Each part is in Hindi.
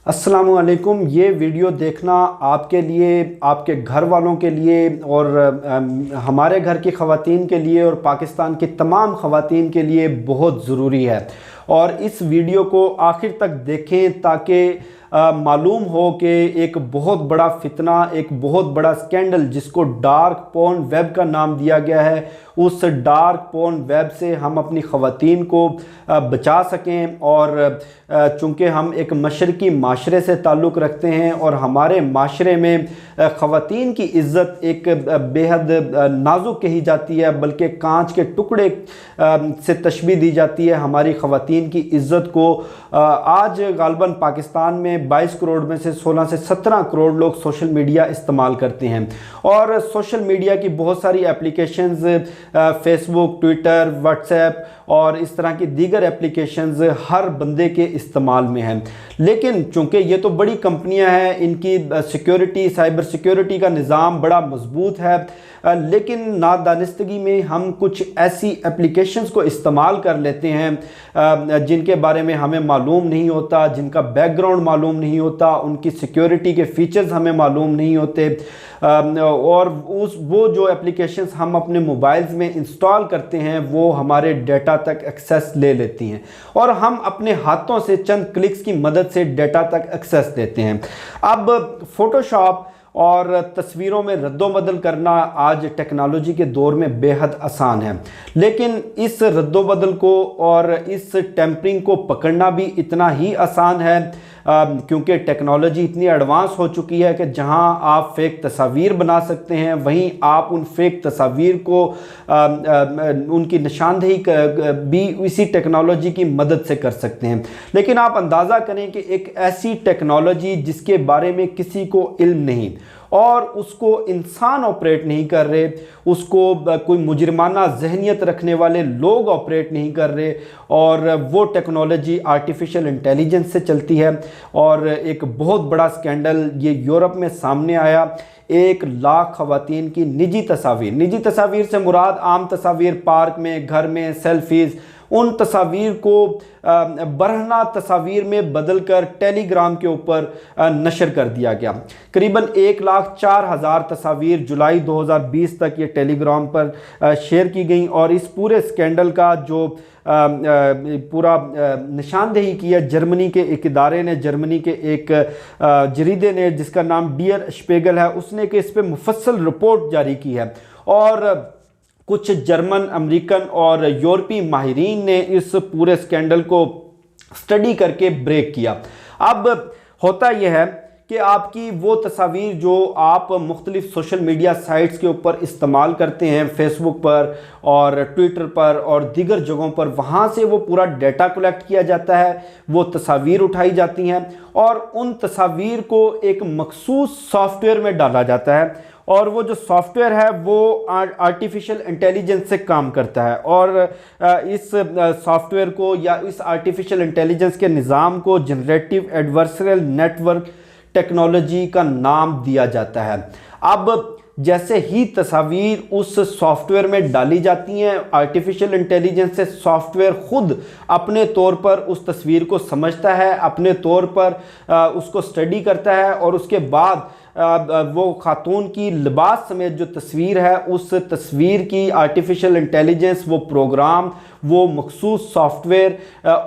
अस्सलामुअलैकुम। ये वीडियो देखना आपके लिए, आपके घर वालों के लिए और हमारे घर की ख़वातीन के लिए और पाकिस्तान की तमाम ख़वातीन के लिए बहुत ज़रूरी है। और इस वीडियो को आखिर तक देखें ताकि मालूम हो कि एक बहुत बड़ा फितना, एक बहुत बड़ा स्कैंडल जिसको डार्क पोर्न वेब का नाम दिया गया है, उस डार्क पोर्न वेब से हम अपनी ख़वातीन को बचा सकें। और चूँकि हम एक मशरकी माशरे से ताल्लुक़ रखते हैं और हमारे माशरे में ख़वातीन की इज़्ज़त एक बेहद नाजुक कही जाती है, बल्कि कांच के टुकड़े से तशबीह दी जाती है हमारी ख़वातीन की इज़्ज़त को। आज गालबन पाकिस्तान में 22 करोड़ में से 16 से 17 करोड़ लोग सोशल मीडिया इस्तेमाल करते हैं और सोशल मीडिया की बहुत सारी एप्लीकेशंस, फेसबुक, ट्विटर, व्हाट्सएप और इस तरह की दीगर एप्लीकेशंस हर बंदे के इस्तेमाल में हैं। लेकिन चूँकि ये तो बड़ी कंपनियां हैं, इनकी सिक्योरिटी, साइबर सिक्योरिटी का निज़ाम बड़ा मजबूत है, लेकिन नादानिस्तगी में हम कुछ ऐसी एप्लीकेशंस को इस्तेमाल कर लेते हैं जिनके बारे में हमें मालूम नहीं होता, जिनका बैकग्राउंड मालूम नहीं होता, उनकी सिक्योरिटी के फीचर्स हमें मालूम नहीं होते। और वो जो एप्लीकेशंस हम अपने मोबाइल्स में इंस्टॉल करते हैं वो हमारे डेटा तक एक्सेस ले लेती हैं और हम अपने हाथों से चंद क्लिक्स की मदद से डेटा तक एक्सेस देते हैं। अब फ़ोटोशॉप और तस्वीरों में रद्दोबदल करना आज टेक्नोलॉजी के दौर में बेहद आसान है, लेकिन इस रद्दोबदल को और इस टेम्परिंग को पकड़ना भी इतना ही आसान है, क्योंकि टेक्नोलॉजी इतनी एडवांस हो चुकी है कि जहां आप फेक तस्वीर बना सकते हैं वहीं आप उन फेक तस्वीर को उनकी निशानदेही भी इसी टेक्नोलॉजी की मदद से कर सकते हैं। लेकिन आप अंदाज़ा करें कि एक ऐसी टेक्नोलॉजी जिसके बारे में किसी को इल्म नहीं और उसको इंसान ऑपरेट नहीं कर रहे, उसको कोई मुजरिमाना जहनियत रखने वाले लोग ऑपरेट नहीं कर रहे, और वो टेक्नोलॉजी आर्टिफिशियल इंटेलिजेंस से चलती है। और एक बहुत बड़ा स्कैंडल ये यूरोप में सामने आया। 1 लाख ख़वातीन की निजी तस्वीर से मुराद आम तस्वीर, पार्क में, घर में, सेल्फीज़, उन तस्वीर को बरहना तस्वीर में बदलकर टेलीग्राम के ऊपर नशर कर दिया गया। करीबन 1,04,000 तस्वीर जुलाई 2020 तक ये टेलीग्राम पर शेयर की गई। और इस पूरे स्कैंडल का जो पूरा निशानदेही किया जर्मनी के एक इदारे ने, जर्मनी के एक जरीदे ने जिसका नाम डियर स्पेगल है, उसने कि इस पर मुफस्सल रिपोर्ट जारी की है। और कुछ जर्मन, अमेरिकन और यूरोपीय माहिरीन ने इस पूरे स्कैंडल को स्टडी करके ब्रेक किया। अब होता यह है कि आपकी वो तस्वीर जो आप मुख्तलिफ सोशल मीडिया साइट्स के ऊपर इस्तेमाल करते हैं, फेसबुक पर और ट्विटर पर और दीगर जगहों पर, वहाँ से वो पूरा डेटा कलेक्ट किया जाता है, वो तस्वीर उठाई जाती हैं और उन तस्वीर को एक मखसूस सॉफ्टवेयर में डाला जाता है। और वो जो सॉफ्टवेयर है वो आर्टिफिशियल इंटेलिजेंस से काम करता है और इस सॉफ्टवेयर को या इस आर्टिफिशियल इंटेलिजेंस के निज़ाम को जनरेटिव एडवर्सरियल नेटवर्क टेक्नोलॉजी का नाम दिया जाता है। अब जैसे ही तस्वीर उस सॉफ्टवेयर में डाली जाती हैं, आर्टिफिशियल इंटेलिजेंस से सॉफ्टवेयर खुद अपने तौर पर उस तस्वीर को समझता है, अपने तौर पर उसको स्टडी करता है और उसके बाद वो खातून की लिबास समेत जो तस्वीर है, उस तस्वीर की आर्टिफिशियल इंटेलिजेंस, वो प्रोग्राम, वो मखसूस सॉफ्टवेयर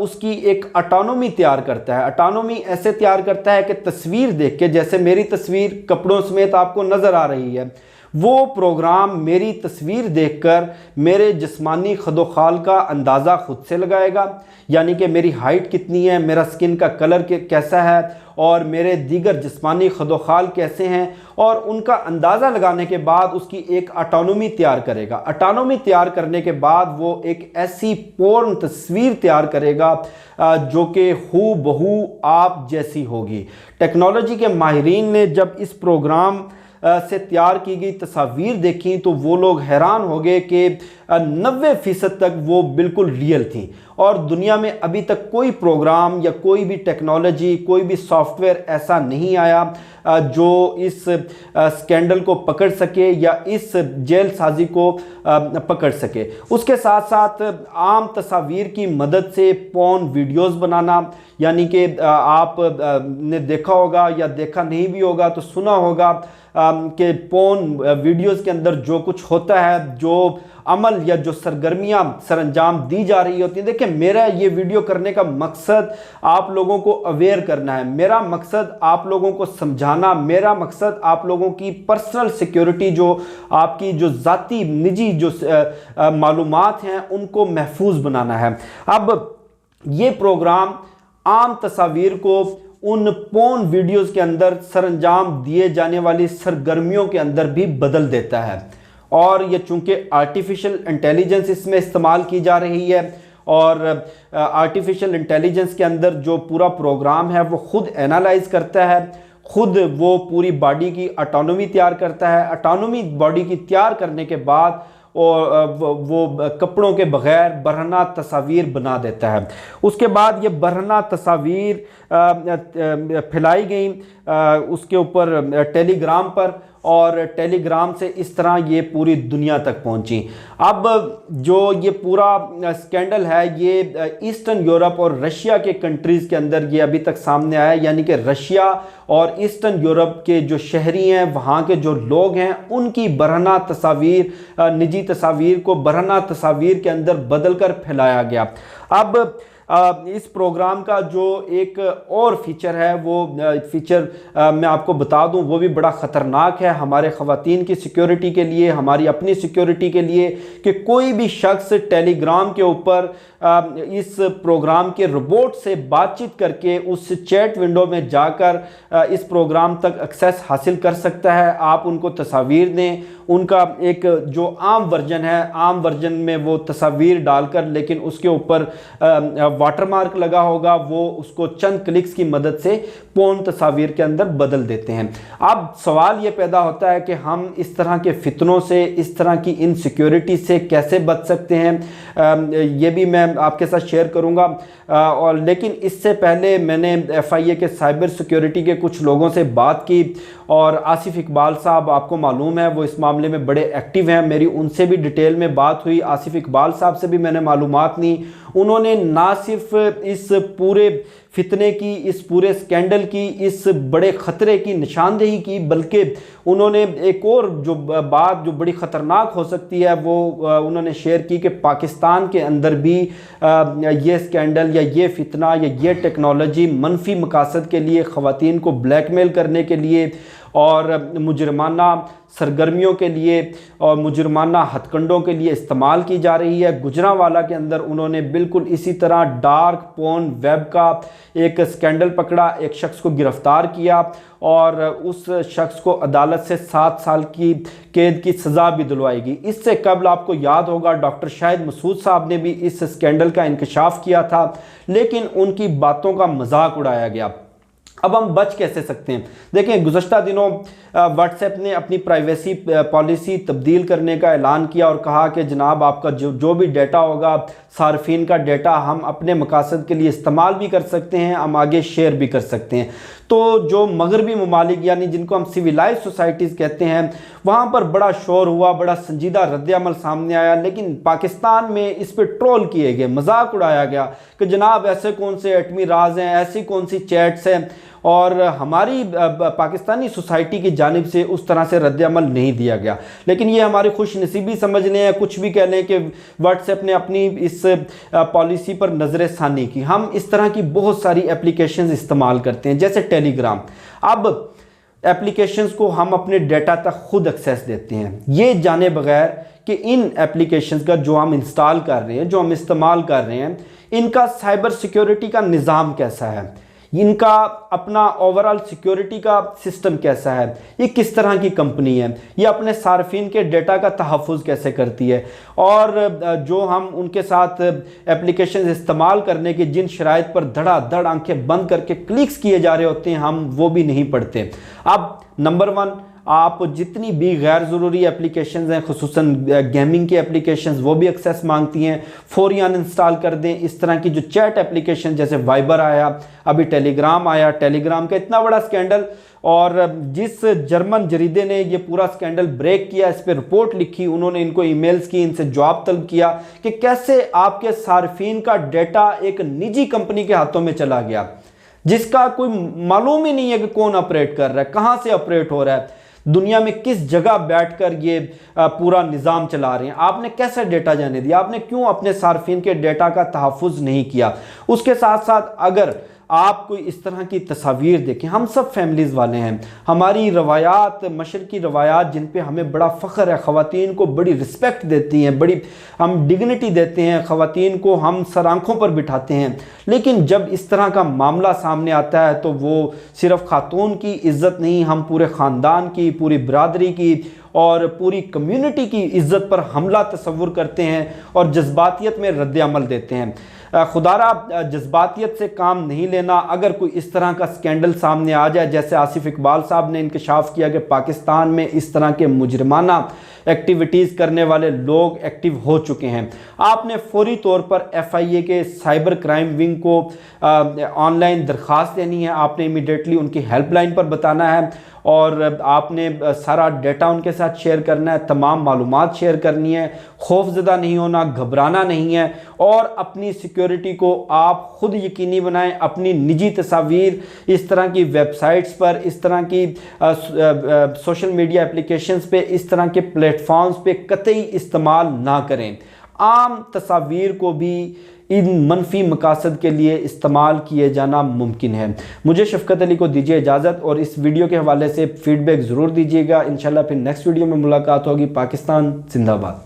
उसकी एक ऑटोनॉमी तैयार करता है। ऑटोनॉमी ऐसे तैयार करता है कि तस्वीर देख के, जैसे मेरी तस्वीर कपड़ों समेत आपको नज़र आ रही है, वो प्रोग्राम मेरी तस्वीर देखकर मेरे जिस्मानी खदोखाल का अंदाज़ा खुद से लगाएगा, यानी कि मेरी हाइट कितनी है, मेरा स्किन का कलर कैसा है और मेरे दीगर जिस्मानी खदोखाल कैसे हैं, और उनका अंदाज़ा लगाने के बाद उसकी एक ऑटोनॉमी तैयार करेगा। ऑटोनॉमी तैयार करने के बाद वो एक ऐसी पोर्न तस्वीर तैयार करेगा जो कि हू बहू आप जैसी होगी। टेक्नोलॉजी के माहिरीन ने जब इस प्रोग्राम से तैयार की गई तस्वीर देखी तो वो लोग हैरान हो गए कि 90% तक वो बिल्कुल रियल थी। और दुनिया में अभी तक कोई प्रोग्राम या कोई भी टेक्नोलॉजी, कोई भी सॉफ्टवेयर ऐसा नहीं आया जो इस स्कैंडल को पकड़ सके या इस जेल साजी को पकड़ सके। उसके साथ साथ आम तस्वीर की मदद से पोर्न वीडियोस बनाना, यानी कि आप ने देखा होगा या देखा नहीं भी होगा तो सुना होगा कि पोर्न वीडियोस के अंदर जो कुछ होता है, जो अमल या जो सरगर्मियां सरंजाम दी जा रही होती हैं। देखिए, मेरा ये वीडियो करने का मकसद आप लोगों को अवेयर करना है, मेरा मकसद आप लोगों को समझाना, मेरा मकसद आप लोगों की पर्सनल सिक्योरिटी, जो आपकी जो ज़ाती निजी जो मालूमात हैं उनको महफूज बनाना है। अब ये प्रोग्राम आम तस्वीर को उन पोर्न वीडियोस के अंदर सरंजाम दिए जाने वाली सरगर्मियों के अंदर भी बदल देता है। और ये चूंकि आर्टिफिशियल इंटेलिजेंस इसमें इस्तेमाल की जा रही है, और आर्टिफिशियल इंटेलिजेंस के अंदर जो पूरा प्रोग्राम है वो खुद एनालाइज करता है, खुद वो पूरी बॉडी की ऑटोनॉमी तैयार करता है। ऑटोनॉमी बॉडी की तैयार करने के बाद और वो कपड़ों के बग़ैर बरहना तस्वीर बना देता है। उसके बाद ये बरहना तस्वीर फैलाई गई उसके ऊपर टेलीग्राम पर, और टेलीग्राम से इस तरह ये पूरी दुनिया तक पहुंची। अब जो ये पूरा स्कैंडल है ये ईस्टर्न यूरोप और रशिया के कंट्रीज़ के अंदर ये अभी तक सामने आया, यानी कि रशिया और ईस्टर्न यूरोप के जो शहरी हैं, वहाँ के जो लोग हैं, उनकी बरहना तस्वीर, निजी तस्वीर को बरहना तस्वीर के अंदर बदल कर फैलाया गया। अब इस प्रोग्राम का जो एक और फीचर है, वो फीचर मैं आपको बता दूं, वो भी बड़ा ख़तरनाक है हमारे ख़वातीन की सिक्योरिटी के लिए, हमारी अपनी सिक्योरिटी के लिए, कि कोई भी शख्स टेलीग्राम के ऊपर इस प्रोग्राम के रोबोट से बातचीत करके उस चैट विंडो में जाकर इस प्रोग्राम तक एक्सेस हासिल कर सकता है। आप उनको तस्वीर दें, उनका एक जो आम वर्जन है, आम वर्जन में वो तस्वीर डालकर, लेकिन उसके ऊपर वाटरमार्क लगा होगा, वो उसको चंद क्लिक्स की मदद से पोर्न तस्वीर के अंदर बदल देते हैं। अब सवाल ये पैदा होता है कि हम इस तरह के फितनों से, इस तरह की इनसिक्योरिटी से कैसे बच सकते हैं, ये भी मैं आपके साथ शेयर करूंगा। और लेकिन इससे पहले मैंने FIA के साइबर सिक्योरिटी के कुछ लोगों से बात की, और आसिफ इकबाल साहब आपको मालूम है वो इस मामले में बड़े एक्टिव हैं, मेरी उनसे भी डिटेल में बात हुई, आसिफ इकबाल साहब से भी मैंने मालूमात ली। उन्होंने ना सिर्फ इस पूरे फितने की, इस पूरे स्कैंडल की, इस बड़े ख़तरे की निशानदेही की, बल्कि उन्होंने एक और जो बात जो बड़ी ख़तरनाक हो सकती है वो उन्होंने शेयर की कि पाकिस्तान के अंदर भी ये स्कैंडल या ये फितना या ये टेक्नोलॉजी मनफी मकासद के लिए, ख़वातीन को ब्लैकमेल करने के लिए और मुजरमाना सरगर्मियों के लिए और मुजरमाना हथकंडों के लिए इस्तेमाल की जा रही है। गुजरांवाला के अंदर उन्होंने बिल्कुल इसी तरह डार्क पोर्न वेब का एक स्कैंडल पकड़ा, एक शख्स को गिरफ्तार किया और उस शख्स को अदालत से 7 साल की कैद की सज़ा भी दिलवाएगी। इससे कबल आपको याद होगा डॉक्टर शाहिद मसूद साहब ने भी इस स्कैंडल का इंकशाफ किया था, लेकिन उनकी बातों का मजाक उड़ाया गया। अब हम बच कैसे सकते हैं? देखें, गुज़श्ता दिनों व्हाट्सएप ने अपनी प्राइवेसी पॉलिसी तब्दील करने का ऐलान किया और कहा कि जनाब आपका जो भी डेटा होगा, सार्फिन का डेटा हम अपने मकासद के लिए इस्तेमाल भी कर सकते हैं, हम आगे शेयर भी कर सकते हैं। तो जो मगरबी ममालिक यानी जिनको हम सिविलाइज सोसाइटीज़ कहते हैं, वहाँ पर बड़ा शोर हुआ, बड़ा संजीदा रद्द-ए-अमल सामने आया, लेकिन पाकिस्तान में इस पर ट्रोल किए गए, मजाक उड़ाया गया कि जनाब ऐसे कौन से एटमी राज हैं, ऐसी कौन सी चैट्स हैं, और हमारी पाकिस्तानी सोसाइटी की जानिब से उस तरह से रद्द-ए-अमल नहीं दिया गया। लेकिन ये हमारी खुश नसीबी समझ लें या कुछ भी कह लें कि व्हाट्सएप ने अपनी इस पॉलिसी पर नज़र षानी की। हम इस तरह की बहुत सारी एप्लीकेशंस इस्तेमाल करते हैं, जैसे टेलीग्राम। अब एप्लीकेशंस को हम अपने डेटा तक खुद एक्सेस देते हैं, ये जाने बगैर कि इन एप्लीकेशंस का जो हम इंस्टॉल कर रहे हैं, जो हम इस्तेमाल कर रहे हैं, इनका साइबर सिक्योरिटी का निज़ाम कैसा है, इनका अपना ओवरऑल सिक्योरिटी का सिस्टम कैसा है, ये किस तरह की कंपनी है, ये अपने सार्फिन के डेटा का तहफ़्फ़ुज़ कैसे करती है, और जो हम उनके साथ एप्लीकेशन इस्तेमाल करने की जिन शराइत पर धड़ाधड़ आंखें बंद करके क्लिक्स किए जा रहे होते हैं, हम वो भी नहीं पढ़ते। अब नंबर 1 आप जितनी भी गैर ज़रूरी एप्लीकेशंस हैं, खुसूसन गेमिंग की एप्लीकेशंस, वो भी एक्सेस मांगती हैं, फौरी अनइंस्टॉल कर दें। इस तरह की जो चैट एप्लीकेशन जैसे वाइबर आया, अभी टेलीग्राम आया, टेलीग्राम का इतना बड़ा स्कैंडल, और जिस जर्मन जरीदे ने ये पूरा स्कैंडल ब्रेक किया, इस पर रिपोर्ट लिखी, उन्होंने इनको ईमेल्स की, इनसे जवाब तलब किया कि कैसे आपके सार्फिन का डेटा एक निजी कंपनी के हाथों में चला गया, जिसका कोई मालूम ही नहीं है कि कौन ऑपरेट कर रहा है, कहां से ऑपरेट हो रहा है, दुनिया में किस जगह बैठकर ये पूरा निज़ाम चला रहे हैं। आपने कैसे डेटा जाने दिया, आपने क्यों अपने सार्फिन के डेटा का तहफ़्फ़ुज़ नहीं किया। उसके साथ साथ अगर आप कोई इस तरह की तस्वीर देखें, हम सब फैमिलीज़ वाले हैं, हमारी रवायात, मशरकी रवायात जिन पे हमें बड़ा फ़ख्र है, ख़वातीन को बड़ी रिस्पेक्ट देती हैं, बड़ी हम डिग्निटी देते हैं, ख़वातीन को हम सर आँखों पर बिठाते हैं, लेकिन जब इस तरह का मामला सामने आता है तो वो सिर्फ़ खातून की इज़्ज़त नहीं, हम पूरे ख़ानदान की, पूरी बरादरी की और पूरी कम्युनिटी की इज़्ज़त पर हमला तस्वुर करते हैं और जज्बातियत में रद्द अमल देते हैं। खुदारा जज्बातियत से काम नहीं लेना। अगर कोई इस तरह का स्कैंडल सामने आ जाए, जैसे आसिफ इकबाल साहब ने इंकशाफ किया कि पाकिस्तान में इस तरह के मुजरिमाना एक्टिविटीज़ करने वाले लोग एक्टिव हो चुके हैं, आपने फौरी तौर पर FIA के साइबर क्राइम विंग को ऑनलाइन दरख्वास्त देनी है, आपने इमीडिएटली उनकी हेल्पलाइन पर बताना है और आपने सारा डेटा उनके साथ शेयर करना है, तमाम मालूमात शेयर करनी है, खौफज़दा नहीं होना, घबराना नहीं है और अपनी सिक्योरिटी को आप ख़ुद यकीनी बनाएं। अपनी निजी तस्वीर इस तरह की वेबसाइट्स पर, इस तरह की सोशल मीडिया एप्लीकेशंस पे, इस तरह के प्लेटफॉर्म्स पे कतई इस्तेमाल ना करें। आम तस्वीर को भी इन मनफी मकासद के लिए इस्तेमाल किए जाना मुमकिन है। मुझे शफ़क़त अली को दीजिए इजाज़त और इस वीडियो के हवाले से फ़ीडबैक ज़रूर दीजिएगा। इंशाल्लाह फिर नेक्स्ट वीडियो में मुलाकात होगी। पाकिस्तान जिंदाबाद।